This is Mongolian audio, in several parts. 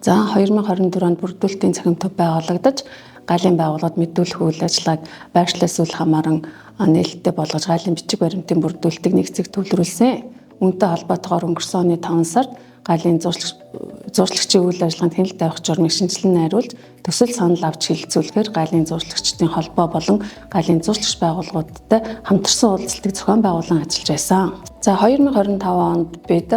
За 2024 онд бүрдүүлэлтийн цахим төв байгуулагдаж гаалийн байгууллагад мэдүүлэх үйл ажиллагааг байршлаас үл хамааран нээлттэй болгож гаалийн бичиг баримтын бүрдүүлэлтийг нэгцэг төвлөрүүлсэн. Үүнтэй холбоотойгоор өнгөрсөн оны 5 сард гаалийн зуршлагчийн үйл ажиллагаанд хяналт тавих журмыг шинжилэн найруулж төсөл санал авч хилцүүлэхээр гаалийн зуршлагчдын холбоо болон гаалийн зуршлагч байгууллагуудтай хамтарсан уулзалтыг зохион байгуулан ажиллаж байсан. За 2025 онд бид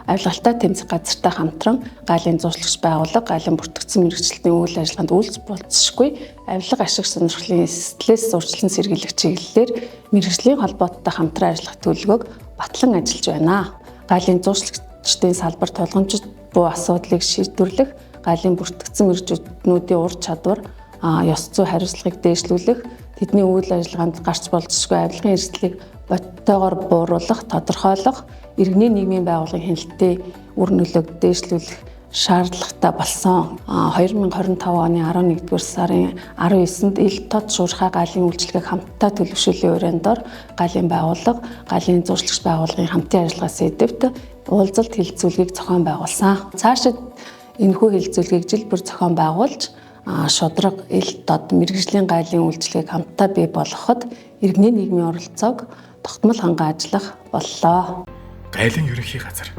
авилгалтай тэмцэх газартай хамтран гаалийн зуршлагч байгууллага гаалийн бүртгэгдсэн мэргэжилтийн үйл ажиллагаанд үйлч болцсошгүй авилга ашиг сонирхлын эслээс зурчлан сэргийлэх чиглэлээр мэргэжлийн холбооттой хамтран ажиллах төлөвлөгөөг батлан ажиллаж байна. Гаалийн зуршлагчдын салбар тулгамжит буй асуудлыг шийдвэрлэх, гаалийн бүртгэгдсэн мэргэжүүдийн ур чадвар, ёс зүй хариуцлагыг дээшлүүлэх, тэдний үйл ажиллагаанд гарч болцсошгүй авилгын эрсдлийг бодитойгоор бууруулах, тодорхойлох, иргэний нийгмийн байгууллагын хяналтын үр нөлөөг дээшлүүлэх шаардлагатай болсон. 2025 оны 11-р сарын 19-нд ил тод шуурхай гаалийн үйлчлэгийг хамтдаа төлөвшөөлийн урьян дор гаалийн байгууллага, гаалийн зуршлагч байгууллагын хамтын ажиллагаа сэдвт уулзалт хилцүүлгийг зохион байгуулсан. Цаашид энэхүү хилцүүлгийг жил бүр зохион байгуулж шудраг ил тод мэргэжлийн гаалийн үйлчлэгийг хамтдаа бий болгоход иргэний нийгмийн оролцоог тогтмол ханган ажиллах боллоо. Гаалийн ерөнхий газар